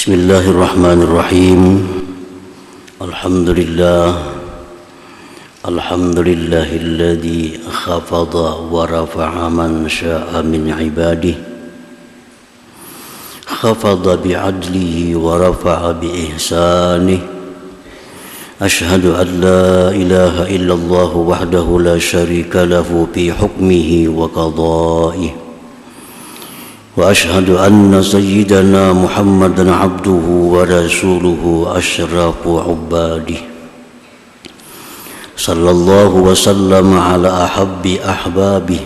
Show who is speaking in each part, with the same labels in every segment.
Speaker 1: Bismillahirrahmanirrahim. Alhamdulillahilladzi khafada wa rafa'a man syaa min ibadihi. Khafada bi'adlihi wa rafa'a bi ihsanihi. Ashhadu an la ilaha illallah wahdahu la syarika lahu fi hukmihi wa qada'ihi. وأشهد أن سيدنا محمدًا عبده ورسوله أشرف عباده صلى الله وسلم على أحب أحبابه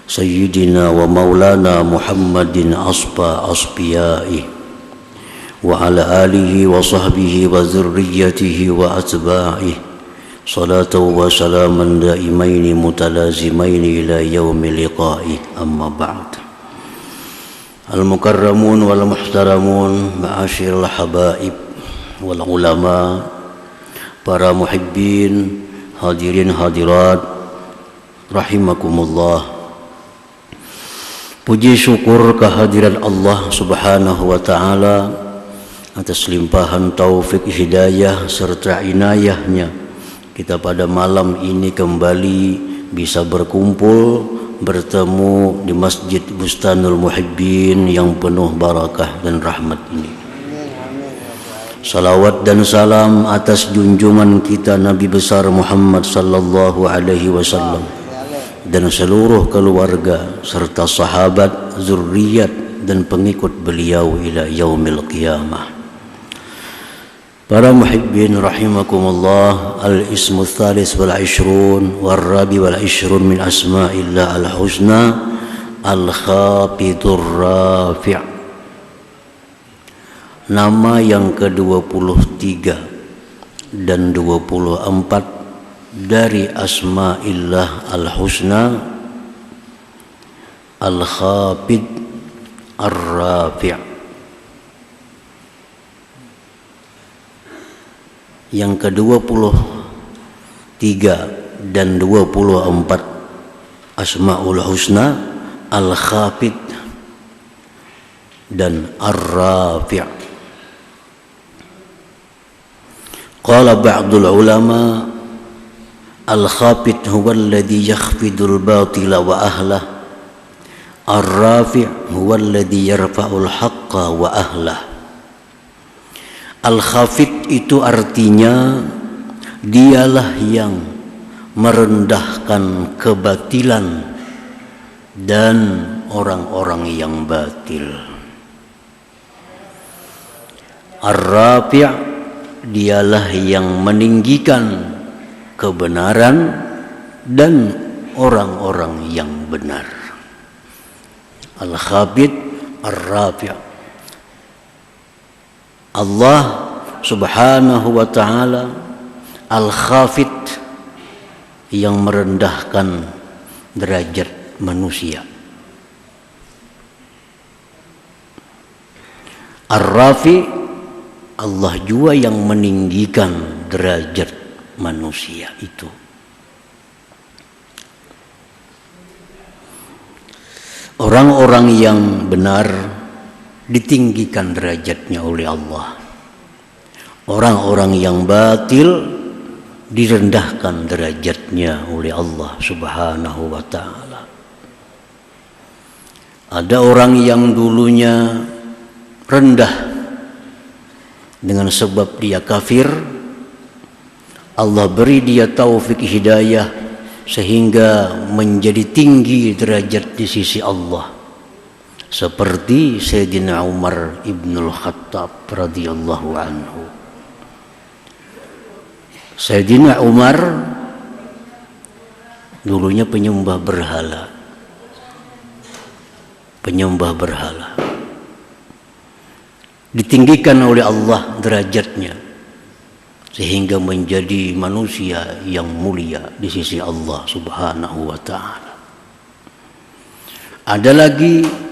Speaker 1: سيدنا ومولانا محمد أصفى أصفيائه وعلى آله وصحبه وذريته وأتباعه صلاة وسلاما دائمين متلازمين إلى يوم لقائه أما بعد. Al-mukarramun wal muhtaramun, ma'asyiral habaib wal ulama, para muhibbin, hadirin hadirat rahimakumullah. Puji syukur kehadiran Allah Subhanahu wa taala atas limpahan taufik hidayah serta inayahnya kita pada malam ini kembali bisa berkumpul, bertemu di Masjid Bustanul Muhibbin yang penuh barakah dan rahmat ini. Salawat dan salam atas junjungan kita Nabi besar Muhammad sallallahu alaihi wasallam dan seluruh keluarga serta sahabat, zuriat dan pengikut beliau ila yaumil qiyamah. Para muhibbin rahimakumullah, al-ismu tsalis wal 20 wal rabi wal 20 min asma'illah al-husna al-khafidur rafi'. Nama yang ke-23 dan 24 dari asma'illah al-husna al-khafid ar-rafi'. Yang ke-23 dan 24 Asmaul Husna Al-Khafid dan Ar-Rafi'. Qala ba'dul ulama Al-Khafid huwa alladhi yakhfidul batila wa ahlah. Ar-Rafi' huwa alladhi yarfa'ul haqqa wa ahlah. Al-Khafid itu artinya dialah yang merendahkan kebatilan dan orang-orang yang batil. Ar-Rafi' dialah yang meninggikan kebenaran dan orang-orang yang benar. Al-Khafid, Ar-Rafi'. Allah Subhanahu wa ta'ala Al-Khafid yang merendahkan derajat manusia. Ar-Rafi, Allah juga yang meninggikan derajat manusia itu. Orang-orang yang benar ditinggikan derajatnya oleh Allah. Orang-orang yang batil direndahkan derajatnya oleh Allah Subhanahu wa ta'ala. Ada orang yang dulunya rendah dengan sebab dia kafir, Allah beri dia taufik hidayah sehingga menjadi tinggi derajat di sisi Allah. Seperti Sayyidina Umar ibnul Khattab radhiyallahu anhu. Sayyidina Umar dulunya penyembah berhala. Ditinggikan oleh Allah derajatnya sehingga menjadi manusia yang mulia di sisi Allah Subhanahu wa ta'ala. Ada lagi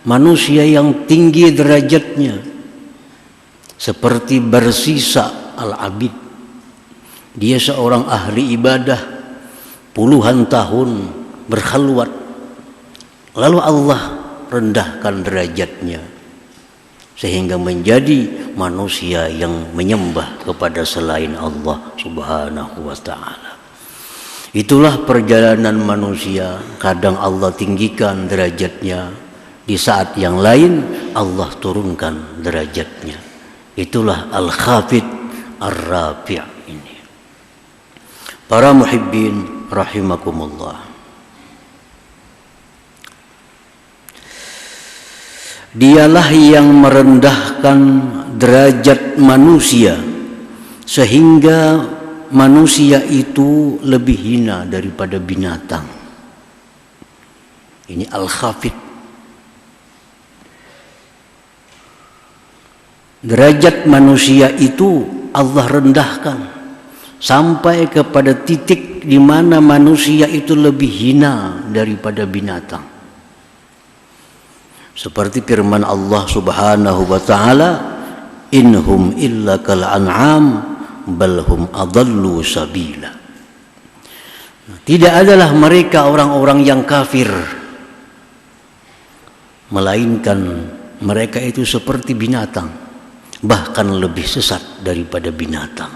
Speaker 1: manusia yang tinggi derajatnya seperti Barsisa al-Abid. Dia seorang ahli ibadah, puluhan tahun berkhalwat, lalu Allah rendahkan derajatnya sehingga menjadi manusia yang menyembah kepada selain Allah Subhanahu wa ta'ala. Itulah perjalanan manusia. Kadang Allah tinggikan derajatnya, di saat yang lain Allah turunkan derajatnya. Itulah al-khafid ar-rafi' ini. Para muhibbin rahimakumullah, dialah yang merendahkan derajat manusia sehingga manusia itu lebih hina daripada binatang. Ini al-khafid. Derajat manusia itu Allah rendahkan sampai kepada titik di mana manusia itu lebih hina daripada binatang. Seperti firman Allah Subhanahu wa ta'ala, inhum illa kal an'am bal hum adallu sabila. Tidak adalah mereka orang-orang yang kafir, melainkan mereka itu seperti binatang, bahkan lebih sesat daripada binatang.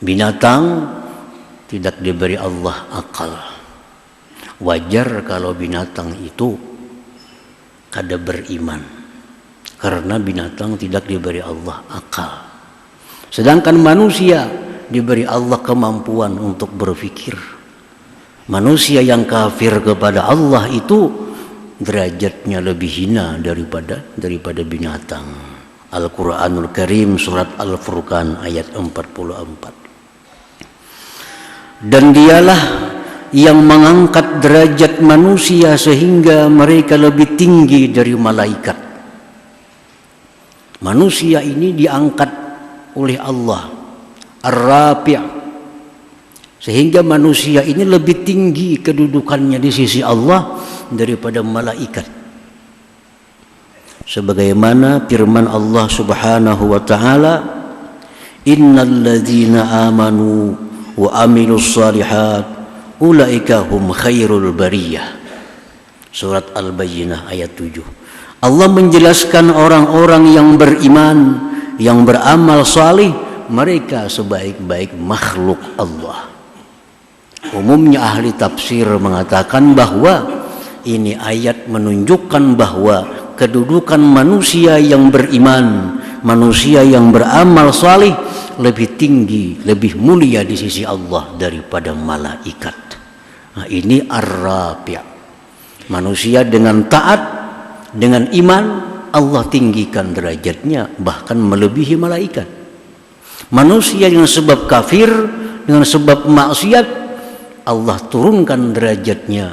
Speaker 1: Binatang tidak diberi Allah akal. Wajar kalau binatang itu kada beriman, karena binatang tidak diberi Allah akal. Sedangkan manusia diberi Allah kemampuan untuk berpikir. Manusia yang kafir kepada Allah itu derajatnya lebih hina daripada binatang. Al-Quranul Karim surat Al-Furqan ayat 44. Dan dialah yang mengangkat derajat manusia sehingga mereka lebih tinggi dari malaikat. Manusia ini diangkat oleh Allah Ar-Rafi', sehingga manusia ini lebih tinggi kedudukannya di sisi Allah daripada malaikat. Sebagaimana firman Allah Subhanahu wa ta'ala, innal ladzina amanu wa amilus shalihat ulaika hum khairul bariyah. Surat Al-Bayyinah ayat 7. Allah menjelaskan orang-orang yang beriman, yang beramal salih, mereka sebaik-baik makhluk Allah. Umumnya ahli tafsir mengatakan bahwa ini ayat menunjukkan bahwa kedudukan manusia yang beriman, manusia yang beramal salih lebih tinggi, lebih mulia di sisi Allah daripada malaikat. Nah, ini ar-rafi'. Manusia dengan taat, dengan iman, Allah tinggikan derajatnya bahkan melebihi malaikat. Manusia dengan sebab kafir, dengan sebab maksiat, Allah turunkan derajatnya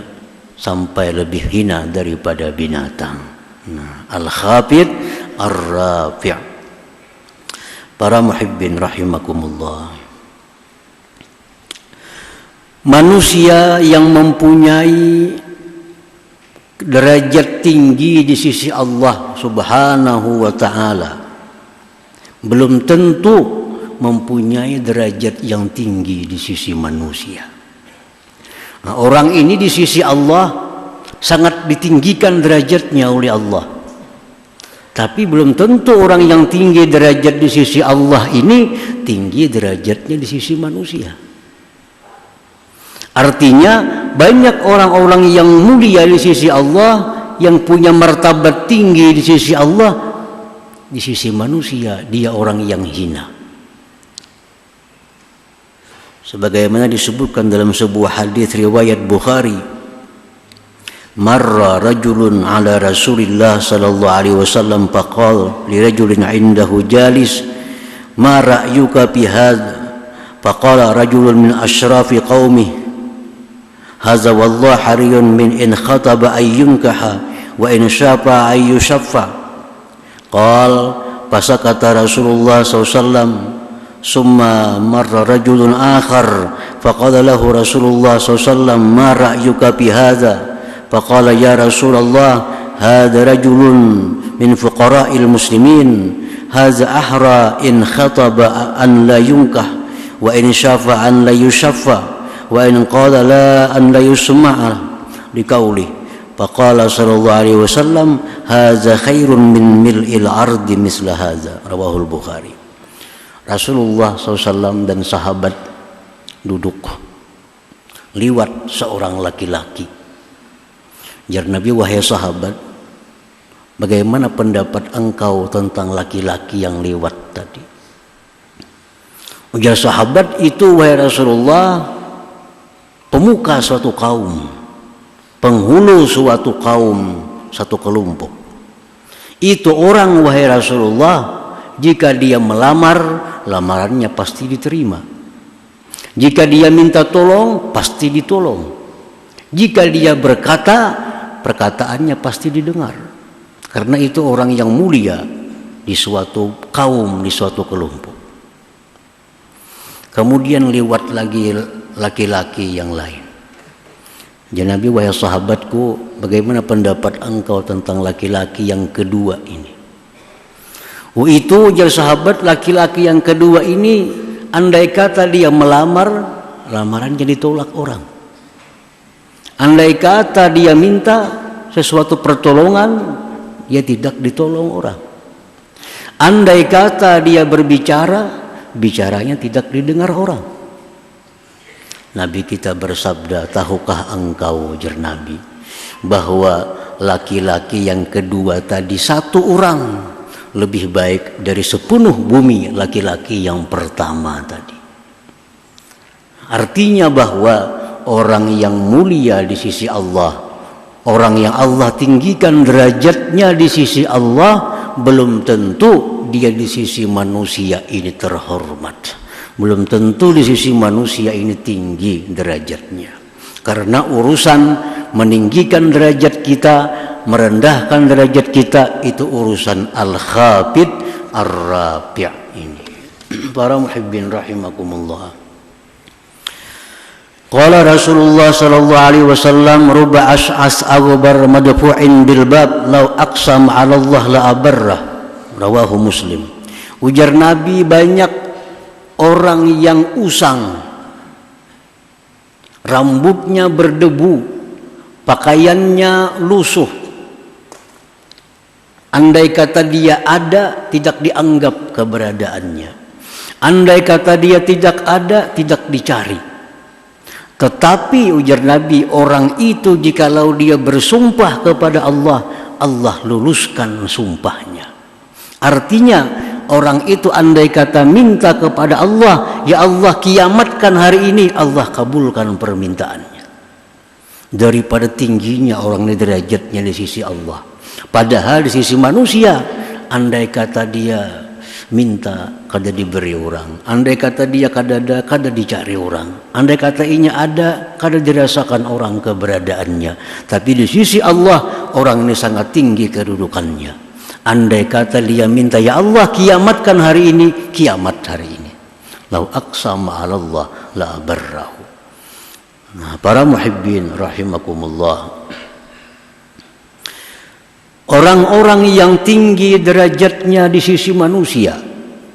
Speaker 1: sampai lebih hina daripada binatang. Nah, al-khafid ar-rafi'. Para muhibbin rahimakumullah, manusia yang mempunyai derajat tinggi di sisi Allah Subhanahu wa ta'ala belum tentu mempunyai derajat yang tinggi di sisi manusia. Nah, orang ini di sisi Allah sangat ditinggikan derajatnya oleh Allah, tapi belum tentu orang yang tinggi derajat di sisi Allah ini tinggi derajatnya di sisi manusia. Artinya banyak orang-orang yang mulia di sisi Allah, yang punya martabat tinggi di sisi Allah, di sisi manusia dia orang yang hina. Sebagaimana disebutkan dalam sebuah hadis riwayat Bukhari, marra rajulun ala Rasulillah sallallahu alaihi wasallam faqala li rajulin indahu jalis ma ra'yuka fi hadha faqala rajulun min ashrafi qaumi hadza wallahu hariyun min in khataba ayyunkaha wa in syafa ayyushaffa qala fasakata Rasulullah sallallahu alaihi wasallam summa marra rajulun akhar faqala lahu Rasulullah sallallahu alaihi wasallam ma ra'yuka fi hadha faqala ya Rasulullah hadha rajulun min fuqara'il muslimin hadha ahra in khataba an la yunkah wa in syafa an la yushaffa wa in qala la an la yusma'a liqauli Faqala sallallahu alaihi wasallam, "Hadza khairun min mil'il ardi misla hadza." Rawahul Bukhari. Rasulullah SAW dan sahabat duduk, liwat seorang laki-laki. Jar Nabi, "Wahai sahabat, bagaimana pendapat engkau tentang laki-laki yang lewat tadi?" Ujar sahabat itu, "Wahai Rasulullah, pemuka suatu kaum, penghulu suatu kaum, satu kelompok. Itu orang, wahai Rasulullah, jika dia melamar, lamarannya pasti diterima. Jika dia minta tolong, pasti ditolong. Jika dia berkata, perkataannya pasti didengar. Karena itu orang yang mulia di suatu kaum, di suatu kelompok." Kemudian lewat lagi laki-laki yang lain. Ya Nabi, "Wahai sahabatku, bagaimana pendapat engkau tentang laki-laki yang kedua ini?" Itu ujar sahabat, laki-laki yang kedua ini, andai kata dia melamar, lamarannya ditolak orang. Andai kata dia minta sesuatu pertolongan, dia tidak ditolong orang. Andai kata dia berbicara, bicaranya tidak didengar orang. Nabi kita bersabda, "Tahukah engkau," ujar Nabi, "bahwa laki-laki yang kedua tadi satu orang lebih baik dari sepenuh bumi laki-laki yang pertama tadi." Artinya bahwa orang yang mulia di sisi Allah, orang yang Allah tinggikan derajatnya di sisi Allah, belum tentu dia di sisi manusia ini terhormat. Belum tentu di sisi manusia ini tinggi derajatnya. Karena urusan meninggikan derajat kita, merendahkan derajat kita, itu urusan al-khafid ar-rafi' ini. Para muhibbin rahimakumullah. Qala Rasulullah sallallahu alaihi wasallam, "Ruba ash'as aghbar madfu'in bil bab law aqsam 'ala Allah la abarrah." Rawahu Muslim. Ujar Nabi, banyak orang yang usang, rambutnya berdebu, pakaiannya lusuh. Andai kata dia ada, tidak dianggap keberadaannya. Andai kata dia tidak ada, tidak dicari. Tetapi ujar Nabi, orang itu jikalau dia bersumpah kepada Allah, Allah luluskan sumpahnya. Artinya orang itu andai kata minta kepada Allah, ya Allah kiamatkan hari ini, Allah kabulkan permintaannya. Daripada tingginya orang ini derajatnya di sisi Allah. Padahal di sisi manusia, andai kata dia minta kada diberi orang, andai kata dia kada dicari orang, andai kata inya ada kada dirasakan orang keberadaannya. Tapi di sisi Allah orang ini sangat tinggi kedudukannya. Andai kata dia minta, ya Allah kiamatkan hari ini, kiamat hari ini. Lau aqsama 'ala Allah la abarrahu. Nah, para muhibbin rahimakumullah. Orang-orang yang tinggi derajatnya di sisi manusia,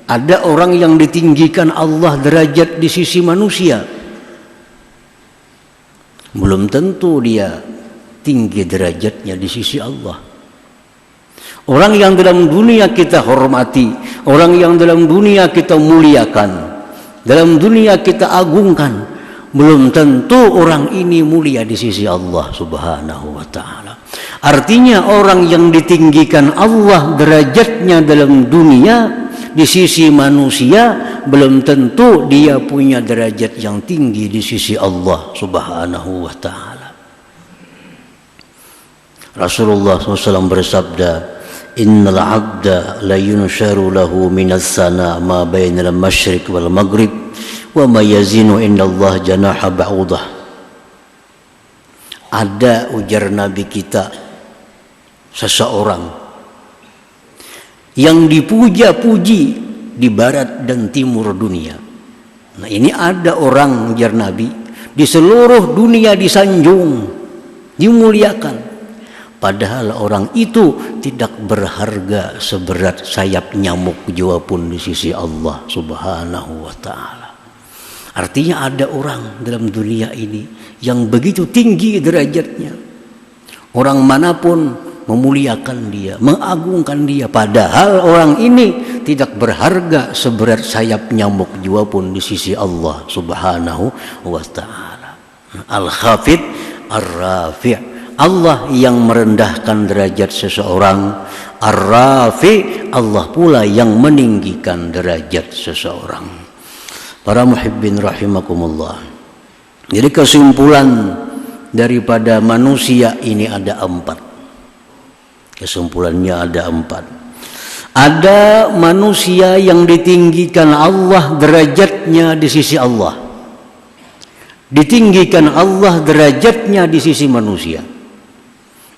Speaker 1: ada orang yang ditinggikan Allah derajat di sisi manusia, belum tentu dia tinggi derajatnya di sisi Allah. Orang yang dalam dunia kita hormati, orang yang dalam dunia kita muliakan, dalam dunia kita agungkan, belum tentu orang ini mulia di sisi Allah Subhanahu wa ta'ala. Artinya orang yang ditinggikan Allah derajatnya dalam dunia di sisi manusia, belum tentu dia punya derajat yang tinggi di sisi Allah Subhanahu wa ta'ala. Rasulullah SAW bersabda, "Innal 'abda la yunsharu lahu minas sana ma bainal masyriq wal maghrib wa ma yazinu indallahi janaha ba'udah." Ada, ujar Nabi kita, seseorang yang dipuja-puji di barat dan timur dunia. Nah, ini ada orang, ujar Nabi, di seluruh dunia disanjung, dimuliakan. Padahal orang itu tidak berharga seberat sayap nyamuk jua pun di sisi Allah Subhanahu wa ta'ala. Artinya ada orang dalam dunia ini yang begitu tinggi derajatnya. Orang manapun memuliakan dia, mengagungkan dia, padahal orang ini tidak berharga seberat sayap nyamuk jua pun di sisi Allah Subhanahu wa ta'ala. Al-Khafid Ar-Rafi', Allah yang merendahkan derajat seseorang. Ar-Rafi', Allah pula yang meninggikan derajat seseorang. Para muhibbin rahimakumullah. Jadi kesimpulan daripada manusia ini ada 4. Kesimpulannya ada 4. Ada manusia yang ditinggikan Allah derajatnya di sisi Allah. Ditinggikan Allah derajatnya di sisi manusia.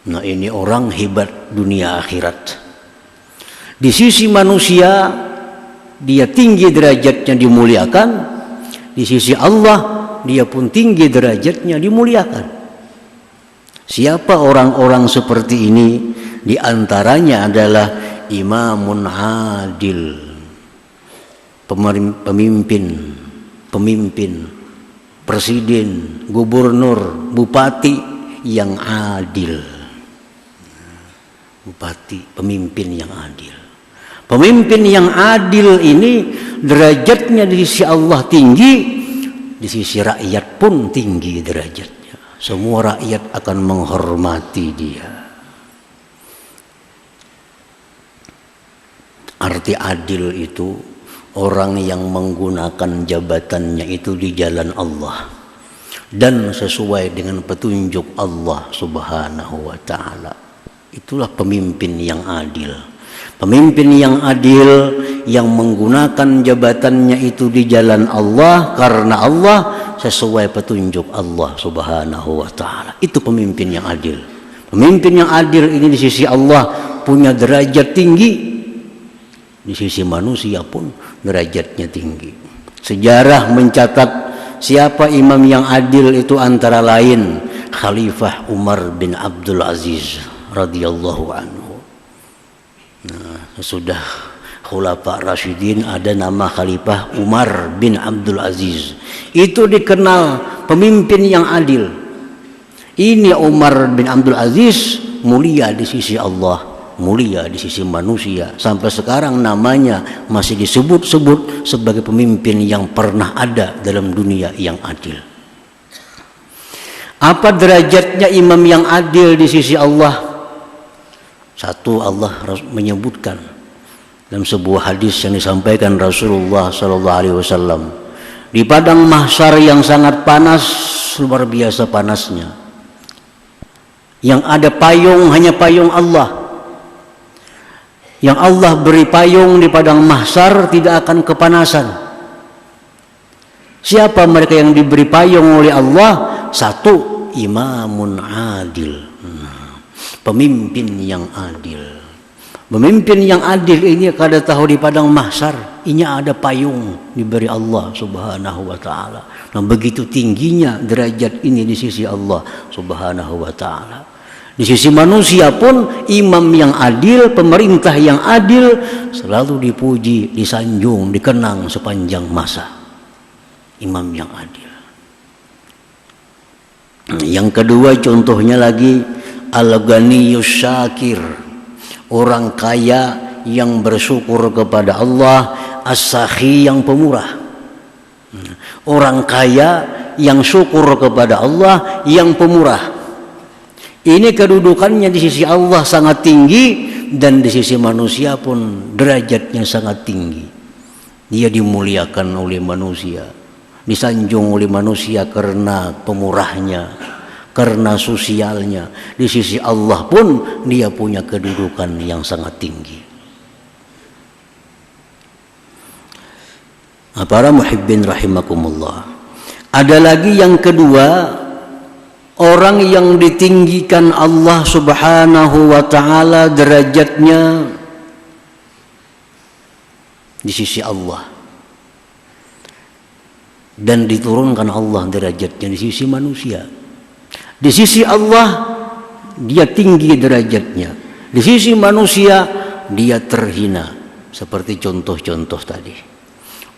Speaker 1: Nah, ini orang hebat dunia akhirat. Di sisi manusia dia tinggi derajatnya, dimuliakan. Di sisi Allah dia pun tinggi derajatnya, dimuliakan. Siapa orang-orang seperti ini? Di antaranya adalah imamun adil, pemimpin, presiden, gubernur, bupati yang adil. Bupati, pemimpin yang adil. Pemimpin yang adil ini derajatnya di sisi Allah tinggi, di sisi rakyat pun tinggi derajatnya. Semua rakyat akan menghormati dia. Arti adil itu orang yang menggunakan jabatannya itu di jalan Allah dan sesuai dengan petunjuk Allah Subhanahu wa ta'ala. Itulah pemimpin yang adil. Pemimpin yang adil yang menggunakan jabatannya itu di jalan Allah karena Allah, sesuai petunjuk Allah Subhanahu wa ta'ala. Itu pemimpin yang adil. Pemimpin yang adil ini di sisi Allah punya derajat tinggi, di sisi manusia pun derajatnya tinggi. Sejarah mencatat siapa imam yang adil itu antara lain Khalifah Umar bin Abdul Aziz radhiyallahu anhu. Nah, sudah Khulafa Rasyidin ada nama Khalifah Umar bin Abdul Aziz. Itu dikenal pemimpin yang adil. Ini Umar bin Abdul Aziz mulia di sisi Allah, mulia di sisi manusia. Sampai sekarang namanya masih disebut-sebut sebagai pemimpin yang pernah ada dalam dunia yang adil. Apa derajatnya imam yang adil di sisi Allah? Satu, Allah menyebutkan dalam sebuah hadis yang disampaikan Rasulullah SAW, di padang mahsyar yang sangat panas, luar biasa panasnya, yang ada payung hanya payung Allah. Yang Allah beri payung di padang mahsyar tidak akan kepanasan. Siapa mereka yang diberi payung oleh Allah? Satu, imamun adil, pemimpin yang adil. Pemimpin yang adil ini kada tahu di padang mahsyar ini ada payung diberi Allah Subhanahu wa ta'ala. Nah, begitu tingginya derajat ini di sisi Allah Subhanahu wa ta'ala. Di sisi manusia pun imam yang adil, pemerintah yang adil selalu dipuji, disanjung, dikenang sepanjang masa. Imam yang adil. Yang kedua contohnya lagi al-ghaniyus syakir, orang kaya yang bersyukur kepada Allah, as-sakhi yang pemurah. Orang kaya yang syukur kepada Allah, yang pemurah. Ini kedudukannya di sisi Allah sangat tinggi dan di sisi manusia pun derajatnya sangat tinggi. Dia dimuliakan oleh manusia, disanjung oleh manusia karena pemurahnya, karena sosialnya. Di sisi Allah pun dia punya kedudukan yang sangat tinggi. Para muhibbin rahimakumullah. Ada lagi yang kedua, orang yang ditinggikan Allah Subhanahu wa ta'ala derajatnya di sisi Allah, dan diturunkan Allah derajatnya di sisi manusia. Di sisi Allah dia tinggi derajatnya, di sisi manusia dia terhina. Seperti contoh-contoh tadi,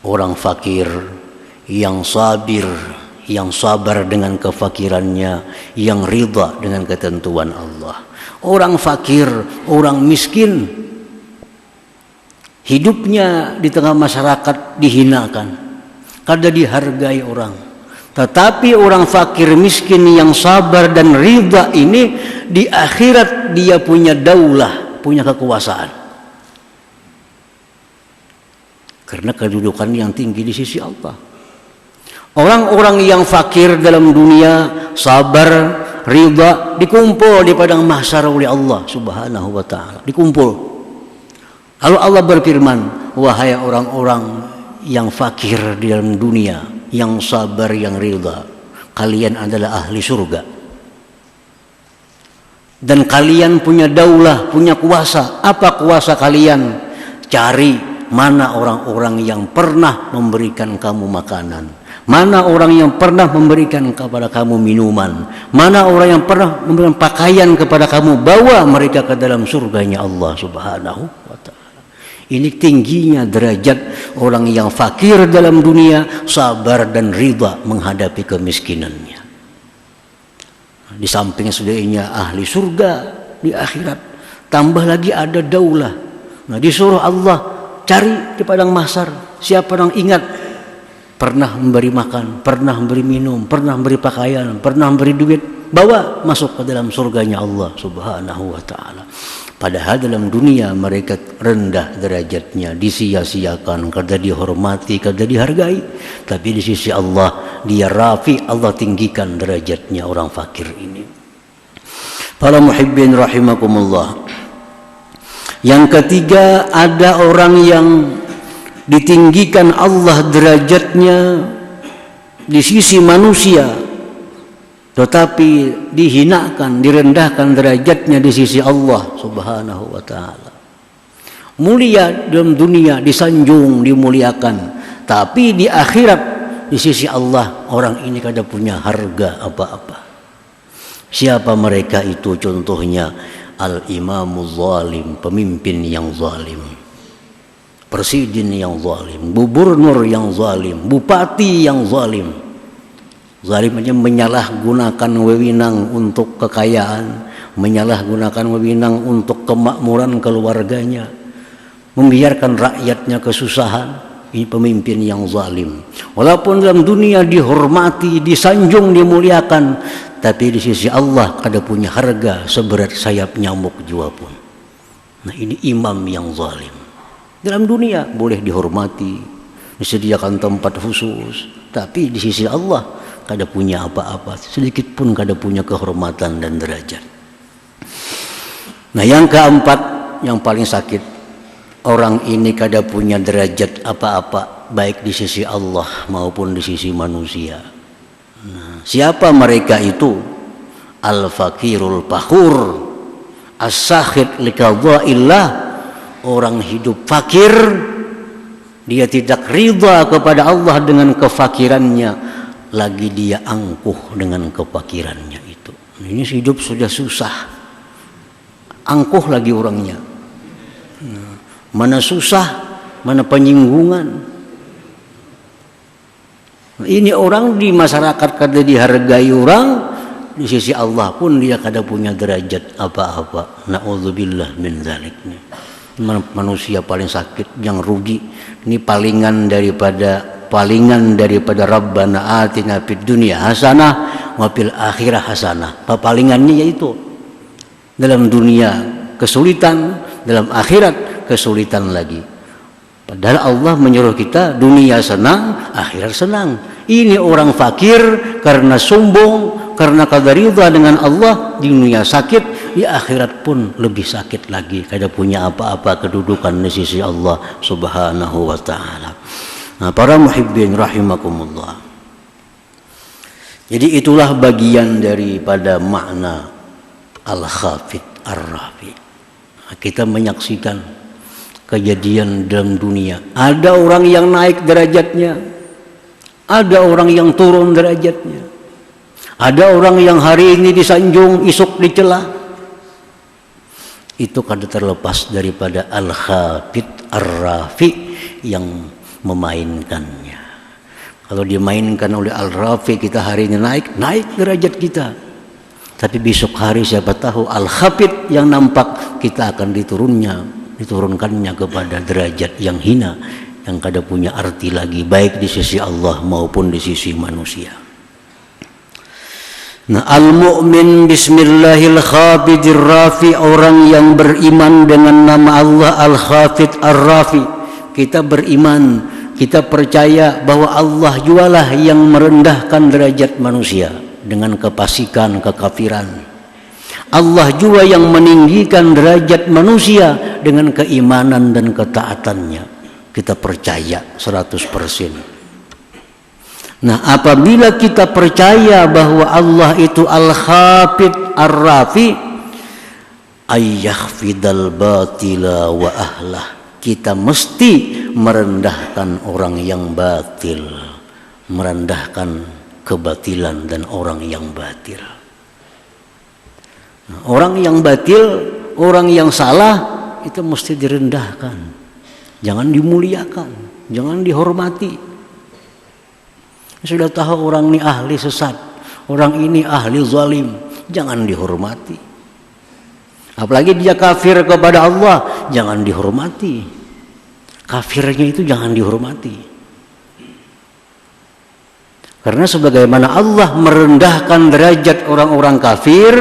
Speaker 1: orang fakir yang sabir, yang sabar dengan kefakirannya, yang ridha dengan ketentuan Allah. Orang fakir, orang miskin, hidupnya di tengah masyarakat dihinakan, kada dihargai orang. Tetapi orang fakir miskin yang sabar dan ridha ini, di akhirat dia punya daulah, punya kekuasaan. Karena kedudukan yang tinggi di sisi Allah. Orang-orang yang fakir dalam dunia, sabar, ridha, dikumpul di padang mahsyar oleh Allah Subhanahu wa taala. Dikumpul. Lalu Allah berfirman, wahai orang-orang yang fakir di dalam dunia, yang sabar, yang ridha, kalian adalah ahli surga. Dan kalian punya daulah, punya kuasa. Apa kuasa kalian? Cari mana orang-orang yang pernah memberikan kamu makanan, mana orang yang pernah memberikan kepada kamu minuman, mana orang yang pernah memberikan pakaian kepada kamu, bawa mereka ke dalam surganya Allah Subhanahu wa ta'ala. Ini tingginya derajat orang yang fakir dalam dunia, sabar dan ridha menghadapi kemiskinannya. Di samping sudahnya ahli surga di akhirat, tambah lagi ada daulah. Nah, disuruh Allah cari di padang mahsyar siapa yang ingat pernah memberi makan, pernah memberi minum, pernah memberi pakaian, pernah memberi duit, bawa masuk ke dalam surganya Allah Subhanahu wa ta'ala. Padahal dalam dunia mereka rendah derajatnya, disia-siakan, kada dihormati, kada dihargai. Tapi di sisi Allah dia rafi, Allah tinggikan derajatnya orang fakir ini. Para muhibbin rahimakumullah. Yang ketiga, ada orang yang ditinggikan Allah derajatnya di sisi manusia, tetapi dihinakan, direndahkan derajatnya di sisi Allah Subhanahu wa ta'ala. Mulia dalam dunia, disanjung, dimuliakan, tapi di akhirat di sisi Allah orang ini kada punya harga apa-apa. Siapa mereka itu? Contohnya al-imamul zalim, pemimpin yang zalim, presiden yang zalim, gubernur yang zalim, bupati yang zalim. Zalim aja menyalahgunakan wewenang untuk kekayaan, menyalahgunakan wewenang untuk kemakmuran keluarganya, membiarkan rakyatnya kesusahan. Ini pemimpin yang zalim. Walaupun dalam dunia dihormati, disanjung, dimuliakan, tapi di sisi Allah kada punya harga seberat sayap nyamuk jua pun. Nah, ini imam yang zalim. Dalam dunia boleh dihormati, disediakan tempat khusus, tapi di sisi Allah kada punya apa-apa, sedikit pun kada punya kehormatan dan derajat. Nah, yang keempat, yang paling sakit, orang ini kada punya derajat apa-apa, baik di sisi Allah maupun di sisi manusia. Nah, siapa mereka itu? Al-fakirul fakhur, as-sakhit liqadha'illah. Orang hidup fakir, dia tidak ridha kepada Allah dengan kefakirannya, lagi dia angkuh dengan kefakirannya itu. Ini hidup sudah susah, angkuh lagi orangnya. Mana susah, mana penyinggungan. Ini orang di masyarakat kada dihargai orang, di sisi Allah pun dia kada punya derajat apa-apa. Na'udzubillah min dzalik. Manusia paling sakit, yang rugi. Ini palingan daripada Rabbana atina fid dunya hasanah wa fil akhirah hasanah. Palingannya yaitu dalam dunia kesulitan, dalam akhirat kesulitan lagi. Padahal Allah menyuruh kita dunia senang, akhirat senang. Ini orang fakir karena sombong, karena kada ridha dengan Allah, di dunia sakit, di akhirat pun lebih sakit lagi. Kada punya apa-apa kedudukan di sisi Allah Subhanahu wa ta'ala. Nah, para muhibbin rahimakumullah. Jadi itulah bagian daripada makna al-khafid ar-rafi. Kita menyaksikan kejadian dalam dunia. Ada orang yang naik derajatnya, ada orang yang turun derajatnya, ada orang yang hari ini disanjung, esok dicela. Itu kada terlepas daripada al-khafid ar-rafi yang memainkannya. Kalau dimainkan oleh Al-Rafi, kita hari ini naik derajat kita. Tapi besok hari siapa tahu Al-Khafid yang nampak, kita akan diturunkannya kepada derajat yang hina, yang kada punya arti lagi, baik di sisi Allah maupun di sisi manusia. Nah, al-mu'min bismillahil khafidir rafi, orang yang beriman dengan nama Allah Al-Khafid Ar-Rafi. Kita beriman, kita percaya bahwa Allah jualah yang merendahkan derajat manusia dengan kefasikan, kekafiran. Allah juga yang meninggikan derajat manusia dengan keimanan dan ketaatannya. Kita percaya 100%. Nah, apabila kita percaya bahwa Allah itu Al-Khafid Ar-Rafi, ayyakhfidal batila wa ahlah, kita mesti merendahkan orang yang batil, merendahkan kebatilan dan orang yang batil. Nah, orang yang batil, orang yang salah itu mesti direndahkan, jangan dimuliakan, jangan dihormati. Sudah tahu orang ini ahli sesat, orang ini ahli zalim, jangan dihormati. Apalagi dia kafir kepada Allah, jangan dihormati. Kafirnya itu jangan dihormati. Karena sebagaimana Allah merendahkan derajat orang-orang kafir,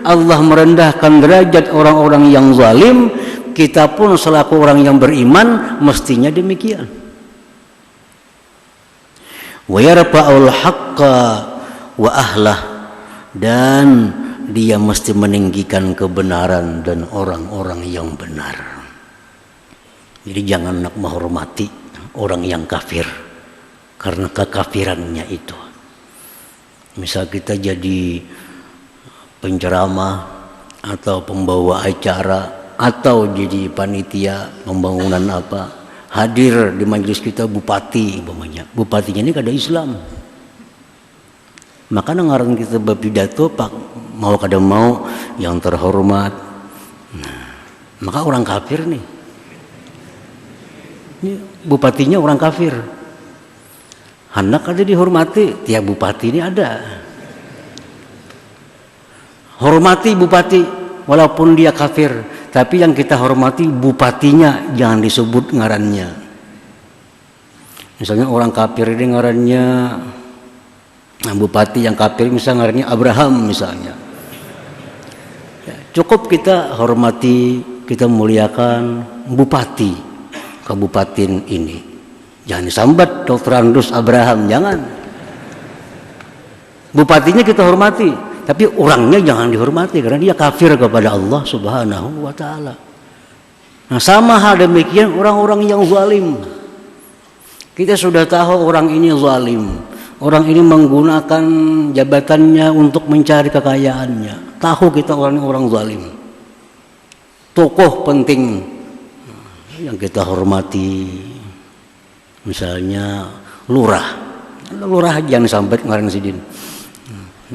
Speaker 1: Allah merendahkan derajat orang-orang yang zalim, kita pun selaku orang yang beriman mestinya demikian. Wa yarfa'ul haqqa wa ahlah, dan dia mesti meninggikan kebenaran dan orang-orang yang benar. Jadi jangan nak menghormati orang yang kafir karena kekafirannya itu. Misal kita jadi penceramah atau pembawa acara atau jadi panitia pembangunan apa, hadir di majelis kita bupati umpamanya. Bupatinya ini kada Islam. Maka ngaran kita berpidato pak mau kada mau yang terhormat. Nah, maka orang kafir nih. Ini bupatinya orang kafir. Hendak ada dihormati, tiap bupati ini ada. Hormati bupati walaupun dia kafir, tapi yang kita hormati bupatinya, jangan disebut ngarannya. Misalnya orang kafir ini ngarannya, nah, bupati yang kafir misalnya ngarannya Abraham misalnya. Ya, cukup kita hormati, kita muliakan bupati kabupaten ini. Jangan disambat Dr. Andrus Abraham, jangan. Bupatinya kita hormati, tapi orangnya jangan dihormati karena dia kafir kepada Allah Subhanahu wa taala. Nah, sama hal demikian orang-orang yang zalim. Kita sudah tahu orang ini zalim. Orang ini menggunakan jabatannya untuk mencari kekayaannya. Tahu kita orang zalim. Tokoh penting yang kita hormati, misalnya lurah jangan sampai ngaran sidin.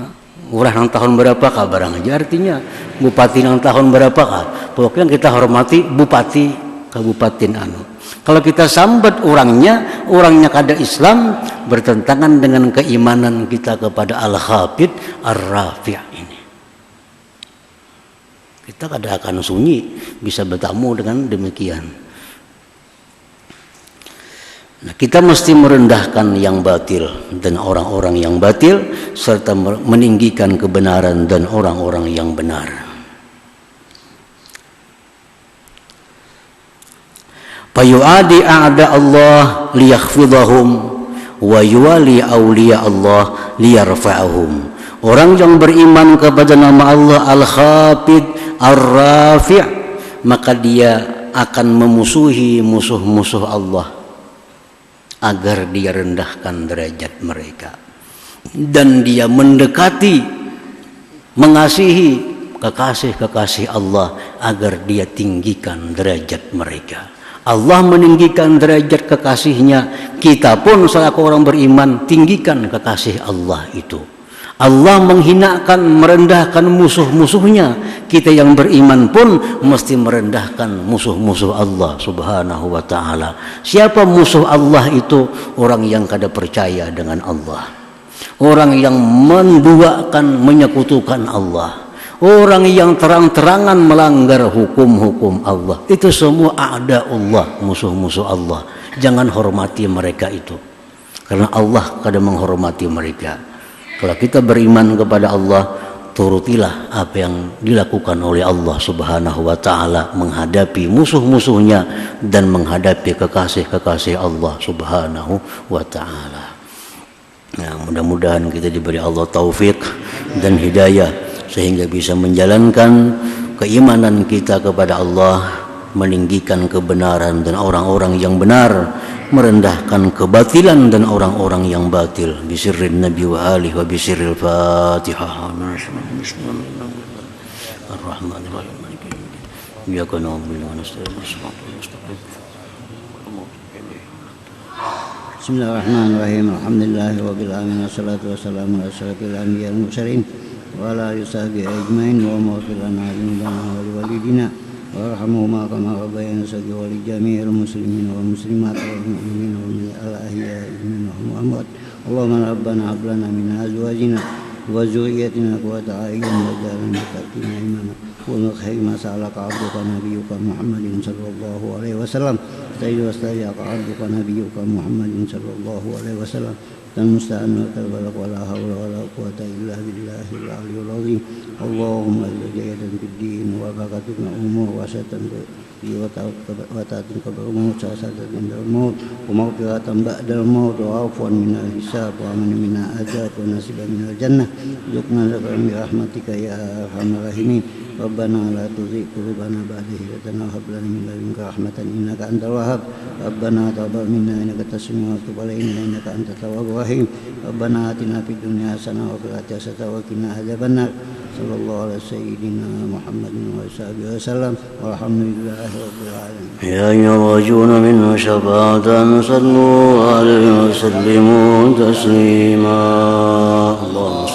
Speaker 1: Nah, lurah nang tahun berapa kah barang aja artinya, bupati nang tahun berapa kah, pokoknya kita hormati bupati kabupaten anu. Kalau kita sambat orangnya kada Islam, bertentangan dengan keimanan kita kepada Al-Khafid Ar-Rafi' ini. Kita kada akan sunyi bisa bertamu dengan demikian. Nah, kita mesti merendahkan yang batil dan orang-orang yang batil, serta meninggikan kebenaran dan orang-orang yang benar. Fayu'adi a'da Allah liyakhfidahum wa yuwali awliya Allah liyarfa'ahum. Orang yang beriman kepada nama Allah Al-Khafid Ar-Rafi', maka dia akan memusuhi musuh-musuh Allah agar dia rendahkan derajat mereka, dan dia mendekati, mengasihi kekasih-kekasih Allah agar dia tinggikan derajat mereka. Allah meninggikan derajat kekasihnya, kita pun selaku orang beriman tinggikan kekasih Allah itu. Allah menghinakan, merendahkan musuh-musuhnya. Kita yang beriman pun mesti merendahkan musuh-musuh Allah subhanahu wa ta'ala. Siapa musuh Allah itu? Orang yang kada percaya dengan Allah, orang yang menduakan, menyekutukan Allah, orang yang terang-terangan melanggar hukum-hukum Allah. Itu semua a'da Allah, musuh-musuh Allah. Jangan hormati mereka itu, karena Allah kada menghormati mereka. Kalau kita beriman kepada Allah, turutilah apa yang dilakukan oleh Allah subhanahu wa ta'ala, menghadapi musuh-musuhnya dan menghadapi kekasih-kekasih Allah subhanahu wa ta'ala. Nah, mudah-mudahan kita diberi Allah taufik dan hidayah sehingga bisa menjalankan keimanan kita kepada Allah, meninggikan kebenaran dan orang-orang yang benar, merendahkan kebatilan dan orang-orang yang batil. Bisirrin Nabi wa alihi wa bisirril Fatihah. Ar-Rahmanir-Rahim. Iyyaka na'budu wa nasta'in.
Speaker 2: Bismillahirrahmanirrahim. Alhamdulillahi rabbil alamin. Wassalatu wassalamu ala asyrafil anbiya'i wal mursalin wa ala alihi wasahbihi ajmain. Wa maghfir lana dzunubana wa liwalidina warhamhuma kama rabbayana saghira, wa li jami'il muslimina wal muslimat wal mu'minina wal ahya'i minhum wal amwat. Allahumma rabbana hab lana min azwajina wa dzurriyyatina qurrata a'yun waj'alna lil muttaqina imama. Wa khayr ma sa'alaka 'abduka nabiyyuka Muhammadin sallallahu alaihi wasallam. Sayyidu wastajaka 'abduka nabiyyuka Muhammadin sallallahu alaihi wasallam. Dan musta'an wa balagh wa la hawla wa la quwwata illa billahil aliyyil azim. Allahumma ij'alna fid din wa barakatuna umur wa syatan wa ta'atun qabla maut wa sa'atan inda maut wa maghfiratan ba'dal maut wa 'afwan min al-hisab wa amnan min al-'adzab wa nasiban min al-jannah. Zuqna bi rahmatika ya arhamar rahimin. Rabbana la tuzigh qulubana ba'da idh hadaytana wa hab lana min ladunka rahmatan innaka antal wahhab. Rabbana taqabbal minna innaka antas samiul 'alim wa tub 'alaina innaka antat tawwabur rahim. Rabbana atina fid dunya hasanah wa fil akhirati hasanah wa qina adzabannar. Sallallahu ala sayyidina Muhammadin wa sahbihi wasallam. Walhamdulillahi rabbil alamin.
Speaker 1: Ya yarjuna minhu syafa'atan sallu alaihi wa sallimu taslima. Allahumma